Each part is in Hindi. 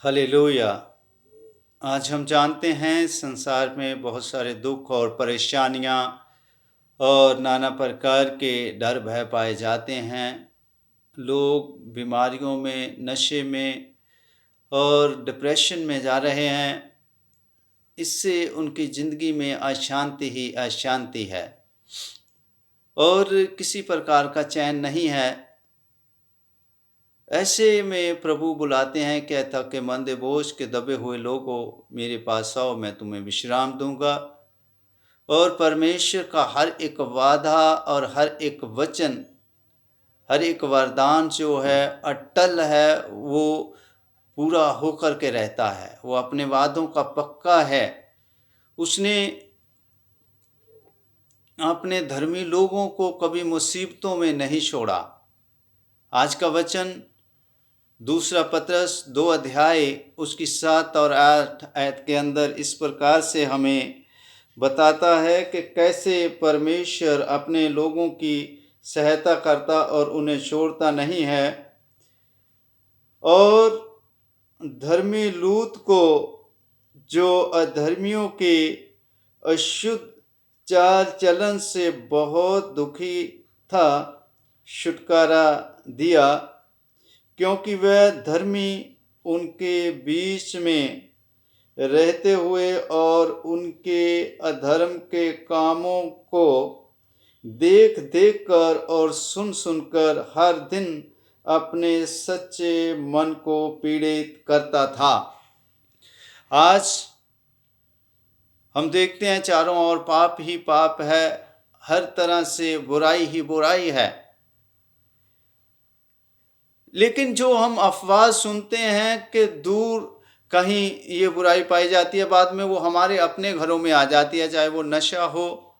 हालेलुया। आज हम जानते हैं संसार में बहुत सारे दुख और परेशानियां और नाना प्रकार के डर भय पाए जाते हैं। लोग बीमारियों में, नशे में और डिप्रेशन में जा रहे हैं। इससे उनकी ज़िंदगी में अशांति ही अशांति है और किसी प्रकार का चैन नहीं है। ऐसे में प्रभु बुलाते हैं, कहता कि मंदे बोझ के दबे हुए लोगों, मेरे पास आओ, मैं तुम्हें विश्राम दूंगा। और परमेश्वर का हर एक वादा और हर एक वचन, हर एक वरदान जो है अटल है, वो पूरा होकर के रहता है। वो अपने वादों का पक्का है। उसने अपने धर्मी लोगों को कभी मुसीबतों में नहीं छोड़ा। आज का वचन दूसरा पतरस 2 अध्याय उसकी 7 और 8 आयत के अंदर इस प्रकार से हमें बताता है कि कैसे परमेश्वर अपने लोगों की सहायता करता और उन्हें छोड़ता नहीं है। और धर्मी लूत को, जो अधर्मियों के अशुद्ध चाल चलन से बहुत दुखी था, छुटकारा दिया, क्योंकि वह धर्मी उनके बीच में रहते हुए और उनके अधर्म के कामों को देख देख कर और सुन सुनकर हर दिन अपने सच्चे मन को पीड़ित करता था। आज हम देखते हैं चारों ओर पाप ही पाप है, हर तरह से बुराई ही बुराई है। लेकिन जो हम अफवाह सुनते हैं कि दूर कहीं ये बुराई पाई जाती है, बाद में वो हमारे अपने घरों में आ जाती है। चाहे वो नशा हो,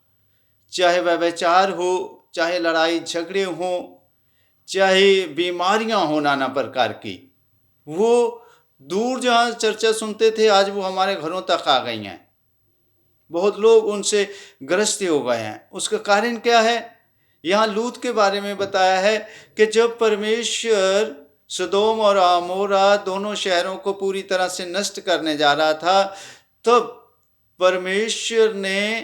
चाहे व्यभिचार हो, चाहे लड़ाई झगड़े हो, चाहे बीमारियां हो नाना प्रकार की, वो दूर जहाँ चर्चा सुनते थे, आज वो हमारे घरों तक आ गई हैं। बहुत लोग उनसे ग्रस्त हो गए हैं। उसका कारण क्या है? यहाँ लूत के बारे में बताया है कि जब परमेश्वर सदोम और अमोरा दोनों शहरों को पूरी तरह से नष्ट करने जा रहा था, तब परमेश्वर ने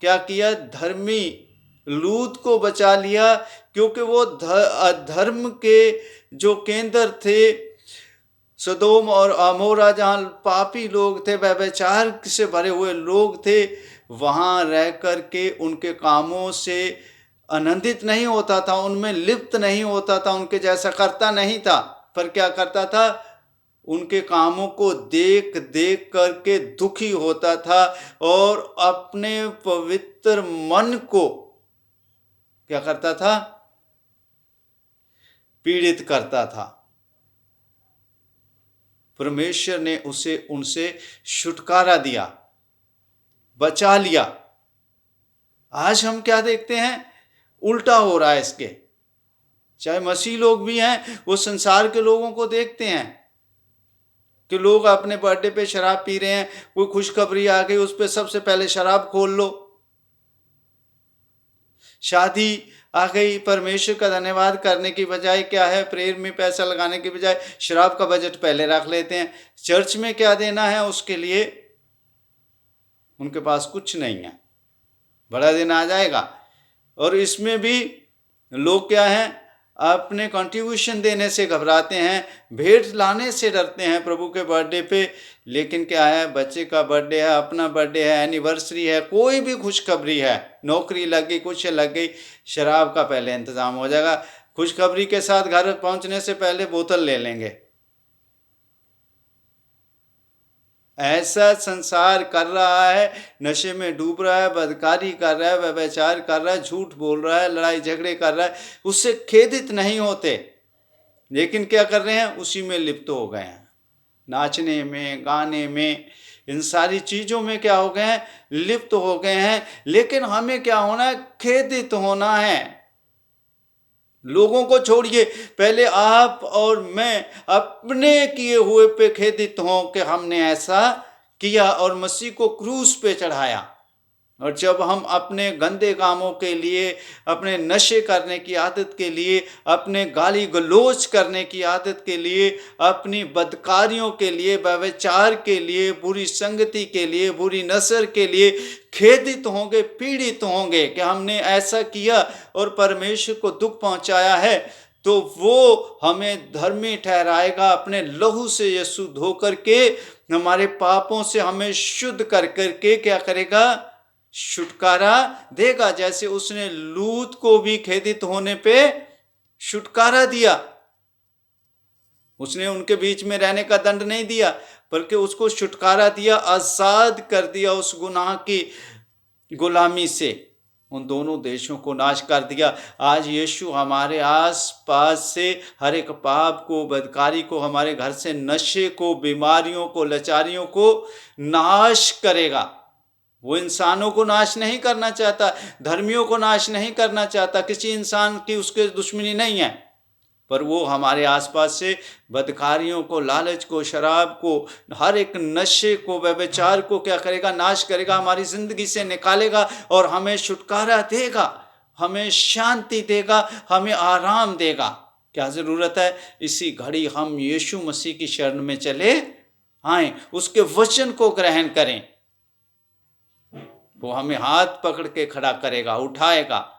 क्या किया? धर्मी लूत को बचा लिया, क्योंकि वो अधर्म के जो केंद्र थे, सदोम और अमोरा, जहाँ पापी लोग थे, व्यभिचार से भरे हुए लोग थे, वहाँ रह कर के उनके कामों से आनंदित नहीं होता था, उनमें लिप्त नहीं होता था, उनके जैसा करता नहीं था। पर क्या करता था? उनके कामों को देख देख करके दुखी होता था और अपने पवित्र मन को क्या करता था? पीड़ित करता था। परमेश्वर ने उसे उनसे छुटकारा दिया, बचा लिया। आज हम क्या देखते हैं? उल्टा हो रहा है इसके। चाहे मसीह लोग भी हैं, वो संसार के लोगों को देखते हैं कि लोग अपने बर्थडे पे शराब पी रहे हैं, कोई खुशखबरी आ गई, उस पर सबसे पहले शराब खोल लो। शादी आ गई, परमेश्वर का धन्यवाद करने की बजाय क्या है? प्रेयर में पैसा लगाने की बजाय शराब का बजट पहले रख लेते हैं। चर्च में क्या देना है उसके लिए उनके पास कुछ नहीं है। बड़ा दिन आ जाएगा और इसमें भी लोग क्या हैं? अपने कंट्रीब्यूशन देने से घबराते हैं, भेंट लाने से डरते हैं प्रभु के बर्थडे पे। लेकिन क्या है? बच्चे का बर्थडे है, अपना बर्थडे है, एनिवर्सरी है, कोई भी खुशखबरी है, नौकरी लग गई, कुछ लग गई, शराब का पहले इंतजाम हो जाएगा। खुशखबरी के साथ घर पहुंचने से पहले बोतल ले लेंगे। ऐसा संसार कर रहा है, नशे में डूब रहा है, बदकारी कर रहा है, व्यभिचार कर रहा है, झूठ बोल रहा है, लड़ाई झगड़े कर रहा है, उससे खेदित नहीं होते। लेकिन क्या कर रहे हैं? उसी में लिप्त हो गए हैं, नाचने में, गाने में, इन सारी चीजों में क्या हो गए हैं? लिप्त हो गए हैं। लेकिन हमें क्या होना है? खेदित होना है। लोगों को छोड़िए, पहले आप और मैं अपने किए हुए पे खेदित हों कि हमने ऐसा किया और मसीह को क्रूस पे चढ़ाया और जब हम अपने गंदे कामों के लिए, अपने नशे करने की आदत के लिए, अपने गाली गलौज करने की आदत के लिए, अपनी बदकारियों के लिए, व्यभिचार के लिए, बुरी संगति के लिए, बुरी नसर के लिए खेदित होंगे, पीड़ित होंगे कि हमने ऐसा किया और परमेश्वर को दुख पहुंचाया है, तो वो हमें धर्मी ठहराएगा। अपने लहू से यीशु धो करके हमारे पापों से हमें शुद्ध कर करके क्या करेगा? छुटकारा देगा। जैसे उसने लूत को भी खेदित होने पे छुटकारा दिया, उसने उनके बीच में रहने का दंड नहीं दिया, बल्कि उसको छुटकारा दिया, आजाद कर दिया उस गुनाह की गुलामी से, उन दोनों देशों को नाश कर दिया। आज यीशु हमारे आस पास से हर एक पाप को, बदकारी को, हमारे घर से नशे को, बीमारियों को, लाचारियों को नाश करेगा। वो इंसानों को नाश नहीं करना चाहता, धर्मियों को नाश नहीं करना चाहता, किसी इंसान की उसके दुश्मनी नहीं है, पर वो हमारे आसपास से बदकारियों को, लालच को, शराब को, हर एक नशे को, व्यभिचार को क्या करेगा? नाश करेगा, हमारी जिंदगी से निकालेगा और हमें छुटकारा देगा, हमें शांति देगा, हमें आराम देगा। क्या जरूरत है? इसी घड़ी हम यीशु मसीह की शरण में चले आए, उसके वचन को ग्रहण करें। वो हमें हाथ पकड़ के खड़ा करेगा, उठाएगा।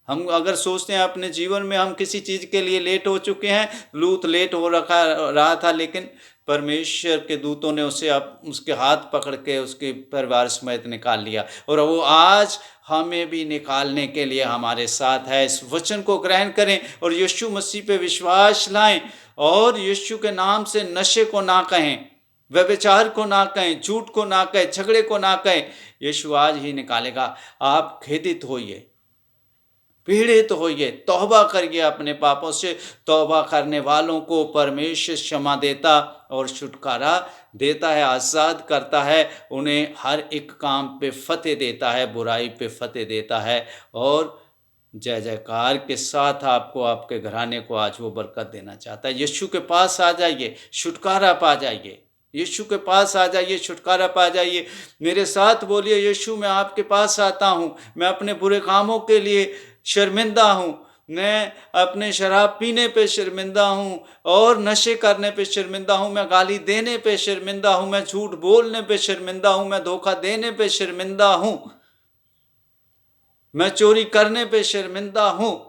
हम अगर सोचते हैं अपने जीवन में हम किसी चीज के लिए लेट हो चुके हैं, लूत लेट हो रहा था, लेकिन परमेश्वर के दूतों ने उसे उसके हाथ पकड़ के उसके परिवार समेत निकाल लिया, और वो आज हमें भी निकालने के लिए हमारे साथ है। इस वचन को ग्रहण करें और यीशु मसीह पे विश्वास लाएं, और यीशु के नाम से नशे को ना कहें, व्यभिचार को ना कहें, झूठ को ना कहें, झगड़े को ना कहें। यीशु आज ही निकालेगा। आप खेदित होइए, पीड़ित होइए, तौबा करिए अपने पापों से। तौबा करने वालों को परमेश्वर क्षमा देता और छुटकारा देता है, आज़ाद करता है, उन्हें हर एक काम पे फतेह देता है, बुराई पे फतेह देता है, और जय जयकार के साथ आपको, आपके घराने को आज वो बरकत देना चाहता है। यीशु के पास आ जाइए, छुटकारा पा जाइए। यीशु के पास आ जाइए, छुटकारा पा जाइए। मेरे साथ बोलिए, यीशु मैं आपके पास आता हूँ, मैं अपने बुरे कामों के लिए शर्मिंदा हूँ, मैं अपने शराब पीने पे शर्मिंदा हूँ, और नशे करने पे शर्मिंदा हूँ, मैं गाली देने पे शर्मिंदा हूँ, मैं झूठ बोलने पे शर्मिंदा हूँ, मैं धोखा देने पे शर्मिंदा हूँ, मैं चोरी करने पे शर्मिंदा हूँ,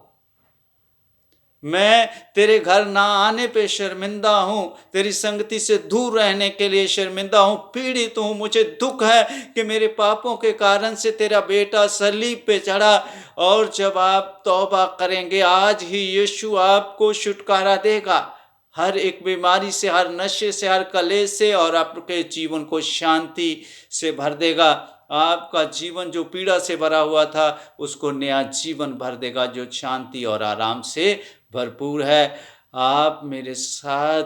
मैं तेरे घर ना आने पे शर्मिंदा हूँ, तेरी संगति से दूर रहने के लिए शर्मिंदा हूँ, पीड़ित हूँ। मुझे दुख है कि मेरे पापों के कारण से तेरा बेटा सलीब पे चढ़ा, और जब आप तौबा करेंगे आज ही यीशु आपको छुटकारा देगा हर एक बीमारी से, हर नशे से, हर कलेश से, और आपके जीवन को शांति से भर देगा। आपका जीवन जो पीड़ा से भरा हुआ था उसको नया जीवन भर देगा, जो शांति और आराम से भरपूर है। आप मेरे साथ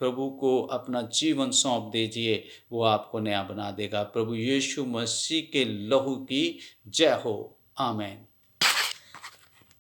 प्रभु को अपना जीवन सौंप दीजिए, वो आपको नया बना देगा। प्रभु यीशु मसीह के लहू की जय हो। आमीन।